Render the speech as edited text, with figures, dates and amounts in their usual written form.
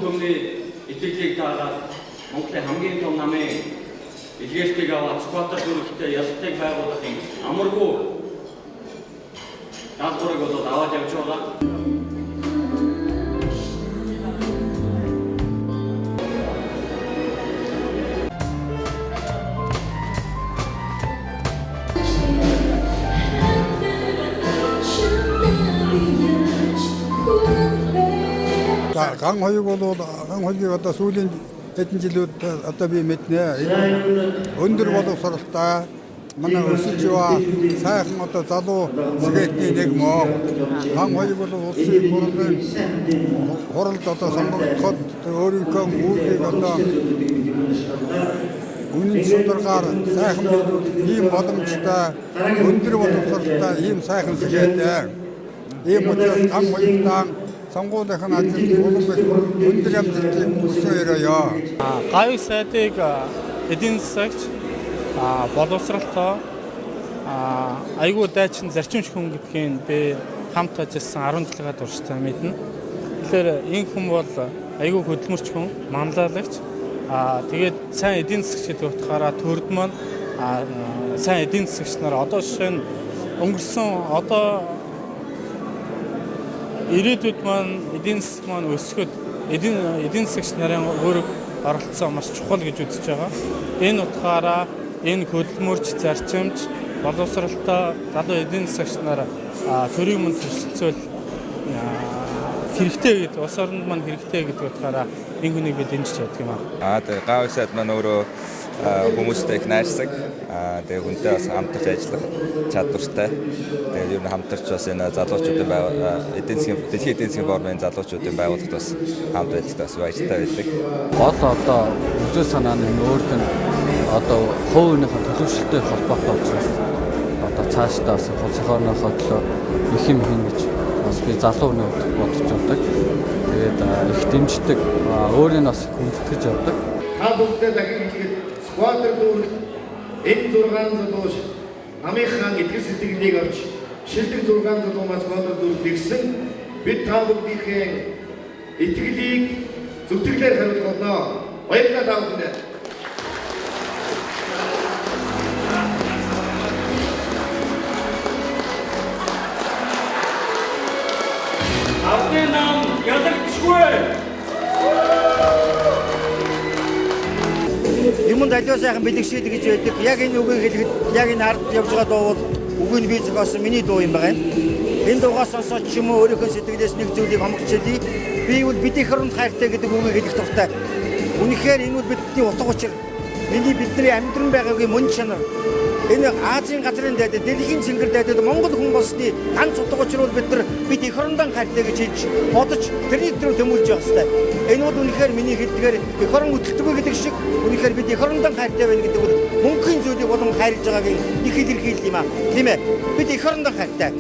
төмний итгэлийг дагаад Монголын хамгийн том намын илгээштийг аваад скватер дүрхтэй ялтыг байгуулахын амаргүй даалгаврыг болоод аваад явж байгаа. Ган хоёуг бол ган хоёрыг одоо сүүлийн хэдэн жилүүд одоо би мэднэ. Өндөр боловсралтай манай өсөж яваа сайхан одоо залуу сэгээдний нэг мөн. Ган хоёуг бол улсын хуралд одоо сонгогдоход өөрийнхөө үүдийг одоо үнэн судалгаар сайхан ийм боломжтой өндөр боловсралтай ийм сайхан сэгээдээ. Ийм учраас ган хоёуг сонгуулийн ажил өндөр амжилтыг хүсье. Гавь сайдыг эдийн засагч боловсралтай айгүй дайчин зарчимч хүн гэдгийг би хамт ажилласан 10 жилийн туршдаа мэднэ. Тэгэхээр энэ хүн бол айгүй хөдөлмөрч хүн, манлайлагч. Тэгээд сайн эдийн засагч гэдэг утгаараа төрд маань сайн эдийн засагч нар одоо жишээ нь өнгөрсөн одоо ирээдүйд маань эдийн засаг маань өсөхөд эдийн засагч нарын өөрөг оролцоо маш чухал гэж үзэж байгаа. Энэ утгаараа энэ хөдөлмөрч, зарчимч, боловсралтай залуу эдийн засагч нар төрийн мөн төсөлцөөл хэрэгтэй гэдэг, улс оронд маань хэрэгтэй гэдэг утгаараа энэ хүнийг би дэмжиж чаддаг юм аа. Тэгээ гавь сайд маань өөрөө хүмүүстэй их найрсаг. Тэгээ хүнтэй бас хамтарч ажиллах чадвартай. Тэгээ ер нь хамтарч бас энэ залуучуудын дэлхийн эдийн засгийн форумын залуучуудын байгууллагт бас хамт байдагт бас баяртай байдаг. Гол одоо үзэл санааны өөрт нь одоо хувийнхаа төлөвшөлтөй холбоотой учраас одоо цаашдаа бас хөлсөхөөрийнхөө төлөө их юм хийн гэж бас би залууны хувьд бодож байдаг. Тэгээд их дэмждэг, өөрийг бас хүндэтгэж явдаг. Та бүгдээ дахин хэлгээд скватер дүүрэгт энэ 600 залуу намынхаа итгэл сэтгэлийг авч шилдэг 600 залуу маань скватер дүүрэгт ирсэн бид та бүгдийнхээ итгэлийг зүтгэлээр хариулах болно. Баярлалаа та бүхэнд. Авны нам ядагдчихгүй. Юмд аливаа сайхан бэлэгшээд гэж байдаг. Яг энэ үгийг хэлэхэд яг энэ ард явж байгаа дуу бол үгийг би зохиосон миний дуу юм байна. Энэ дуугаас сонсоод ч юм уу өөрийнхөө сэтгэлээс нэг зүйлийг хомгч хэлье. Би бол бидний хоронд хайртай гэдэг үгийг хэлэх туфтай. Үнэхээр энэ бол бидний утга учир. Бидний амьдран байгаагийн мөн чанар. Энэ Азийн газрын дайдад, дэлхийн цэнгэр дайдад Монгол хүн болсны ганц утга учир бол бид их хорондоо хайртай гэж хэлж бодож тэрний төлөө тэмүүлж явах хэрэгтэй. Энэ бол үнэхээр миний хэлдгээр их хорон хөдөлтөгөө гэдэг шиг үнэхээр бид их хорондоо хайртай байна гэдэг бол мөнхийн зүйлийг болон хайрлаж байгаагийн их илэрхийлэл юм аа. Тийм ээ. Бид их хорондоо хайртай.